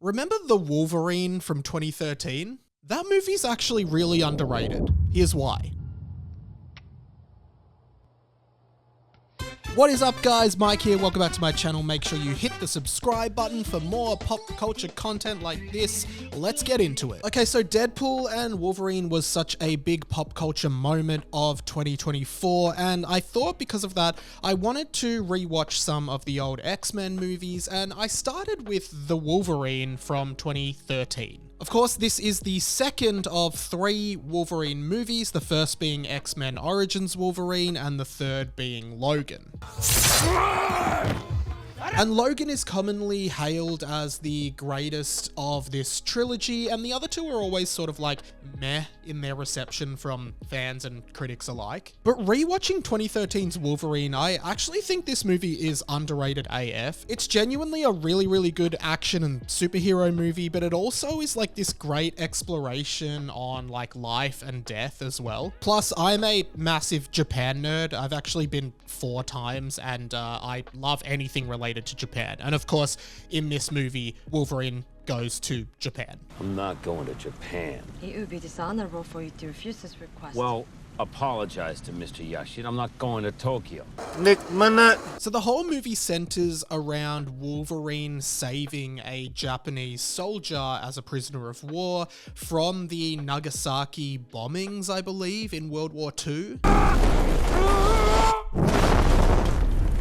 Remember the Wolverine from 2013? That movie's actually really underrated. Here's why. What is up, guys? Mike here. Welcome back to my channel. Make sure you hit the subscribe button for more pop culture content like this. Let's get into it. Okay, so Deadpool and Wolverine was such a big pop culture moment of 2024, and I thought because of that, I wanted to rewatch some of the old X-Men movies, and I started with the Wolverine from 2013. Of course, this is the second of 3 Wolverine movies, the first being X-Men Origins Wolverine, and the third being Logan. And Logan is commonly hailed as the greatest of this trilogy, and the other two are always sort of like meh in their reception from fans and critics alike. But rewatching 2013's Wolverine, I actually think this movie is underrated AF. It's genuinely a really good action and superhero movie, but it also is like this great exploration on like life and death as well. Plus, I'm a massive Japan nerd. I've actually been 4 times, and I love anything related to Japan. And of course, in this movie, Wolverine goes to Japan. I'm not going to Japan. It would be dishonorable for you to refuse this request. Well, apologize to Mr. Yashin. I'm not going to Tokyo. So the whole movie centers around Wolverine saving a Japanese soldier as a prisoner of war from the Nagasaki bombings, I believe, in World War II.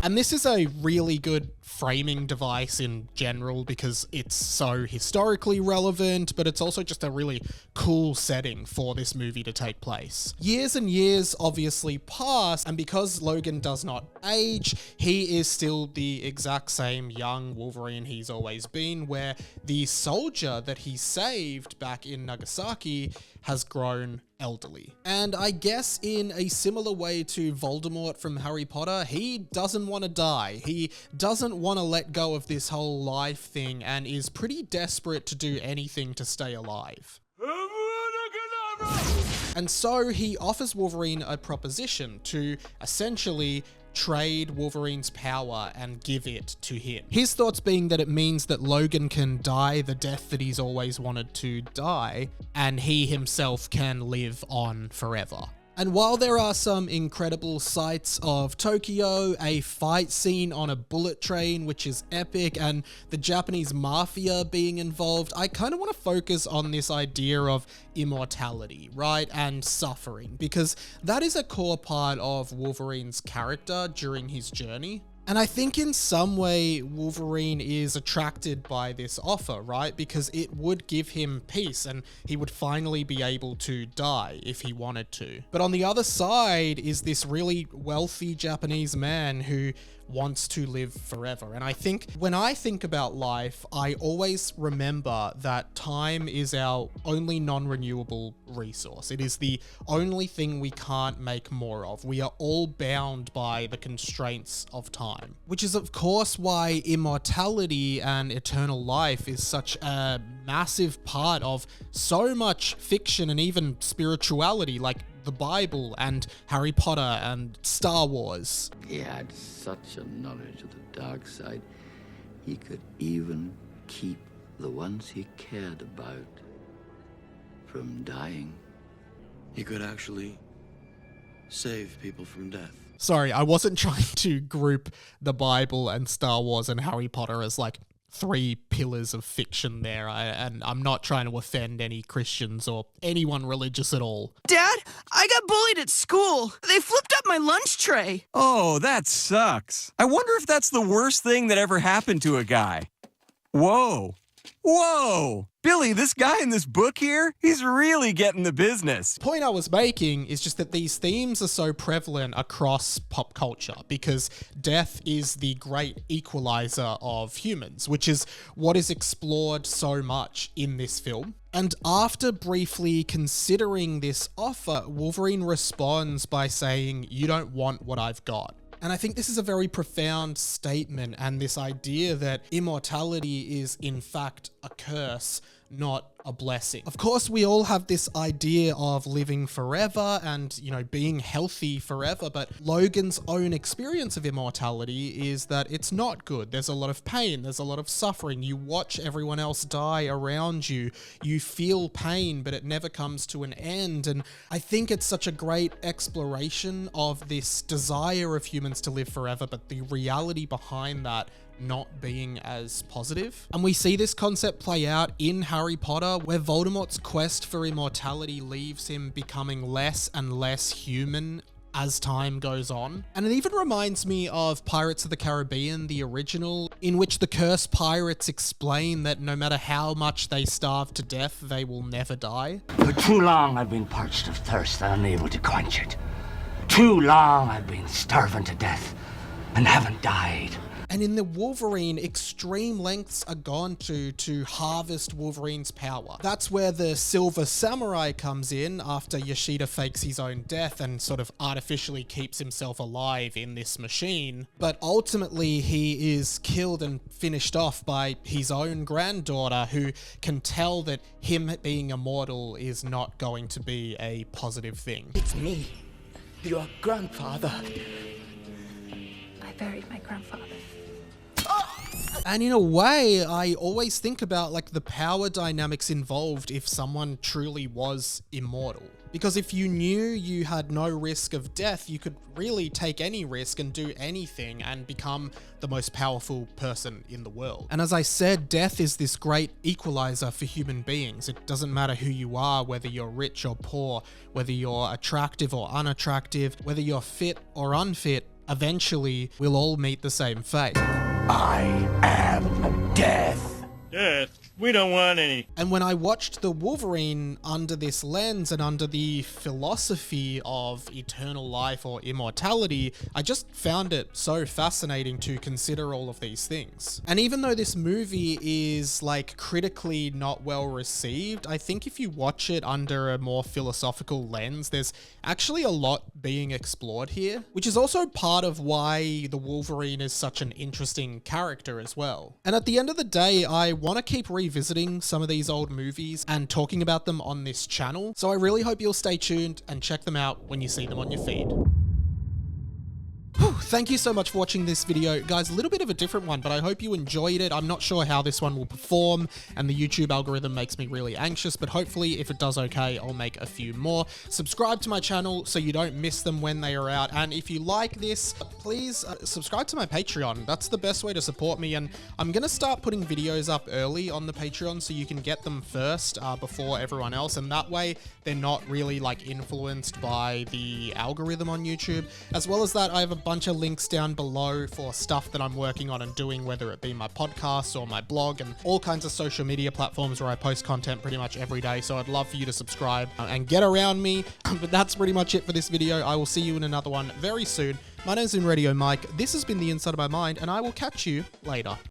And this is a really good framing device in general because it's so historically relevant, but it's also just a really cool setting for this movie to take place. Years and years obviously pass, and because Logan does not age, he is still the exact same young Wolverine he's always been, where the soldier that he saved back in Nagasaki has grown elderly. And I guess in a similar way to Voldemort from Harry Potter, he doesn't want to die. He doesn't want to let go of this whole life thing and is pretty desperate to do anything to stay alive. And so he offers Wolverine a proposition to essentially trade Wolverine's power and give it to him. His thoughts being that it means that Logan can die the death that he's always wanted to die, and he himself can live on forever. And while there are some incredible sights of Tokyo, a fight scene on a bullet train, which is epic, and the Japanese mafia being involved, I kind of want to focus on this idea of immortality, right? And suffering, because that is a core part of Wolverine's character during his journey. And I think in some way, Wolverine is attracted by this offer, right? Because it would give him peace and he would finally be able to die if he wanted to. But on the other side is this really wealthy Japanese man who wants to live forever. And I think when I think about life, I always remember that time is our only non-renewable resource. It is the only thing we can't make more of. We are all bound by the constraints of time, which is of course why immortality and eternal life is such a massive part of so much fiction and even spirituality, like the Bible and Harry Potter and Star Wars. He had such a knowledge of the dark side, he could even keep the ones he cared about from dying. He could actually save people from death. Sorry, I wasn't trying to group the Bible and Star Wars and Harry Potter as like 3 pillars of fiction there, and I'm not trying to offend any Christians or anyone religious at all. Dad, I got bullied at school. They flipped up my lunch tray. Oh, that sucks. I wonder if that's the worst thing that ever happened to a guy. Whoa. Whoa! Billy, this guy in this book here, he's really getting the business. The point I was making is just that these themes are so prevalent across pop culture because death is the great equalizer of humans, which is what is explored so much in this film. And after briefly considering this offer, Wolverine responds by saying, "You don't want what I've got." And I think this is a very profound statement, and this idea that immortality is in fact a curse not a blessing. Of course, we all have this idea of living forever and, you know, being healthy forever, but Logan's own experience of immortality is that it's not good. There's a lot of pain, there's a lot of suffering. You watch everyone else die around you, you feel pain, but it never comes to an end. And I think it's such a great exploration of this desire of humans to live forever, but the reality behind that not being as positive. And we see this concept play out in Harry Potter, where Voldemort's quest for immortality leaves him becoming less and less human as time goes on. And it even reminds me of Pirates of the Caribbean, the original, in which the cursed pirates explain that no matter how much they starve to death, they will never die. For too long I've been parched of thirst and unable to quench it. Too long I've been starving to death and haven't died. And in the Wolverine, extreme lengths are gone to harvest Wolverine's power. That's where the Silver Samurai comes in after Yoshida fakes his own death and sort of artificially keeps himself alive in this machine. But ultimately, he is killed and finished off by his own granddaughter, who can tell that him being immortal is not going to be a positive thing. It's me, your grandfather. I buried my grandfather. And in a way, I always think about like the power dynamics involved if someone truly was immortal. Because if you knew you had no risk of death, you could really take any risk and do anything and become the most powerful person in the world. And as I said, death is this great equalizer for human beings. It doesn't matter who you are, whether you're rich or poor, whether you're attractive or unattractive, whether you're fit or unfit, eventually we'll all meet the same fate. I am death. Death? We don't want any. And when I watched the Wolverine under this lens and under the philosophy of eternal life or immortality, I just found it so fascinating to consider all of these things. And even though this movie is like critically not well received, I think if you watch it under a more philosophical lens, there's actually a lot being explored here, which is also part of why the Wolverine is such an interesting character as well. And at the end of the day, I want to keep revisiting some of these old movies and talking about them on this channel, so I really hope you'll stay tuned and check them out when you see them on your feed. Thank you so much for watching this video. Guys, a little bit of a different one, but I hope you enjoyed it. I'm not sure how this one will perform, and the YouTube algorithm makes me really anxious, but hopefully if it does okay, I'll make a few more. Subscribe to my channel so you don't miss them when they are out, and if you like this, please subscribe to my Patreon. That's the best way to support me, and I'm gonna start putting videos up early on the Patreon so you can get them first before everyone else, and that way they're not really like influenced by the algorithm on YouTube. As well as that, I have a bunch of links down below for stuff that I'm working on and doing, whether it be my podcast or my blog and all kinds of social media platforms where I post content pretty much every day. So I'd love for you to subscribe and get around me. But that's pretty much it for this video. I will see you in another one very soon. My name's Radio Mike. This has been The Inside of My Mind, and I will catch you later.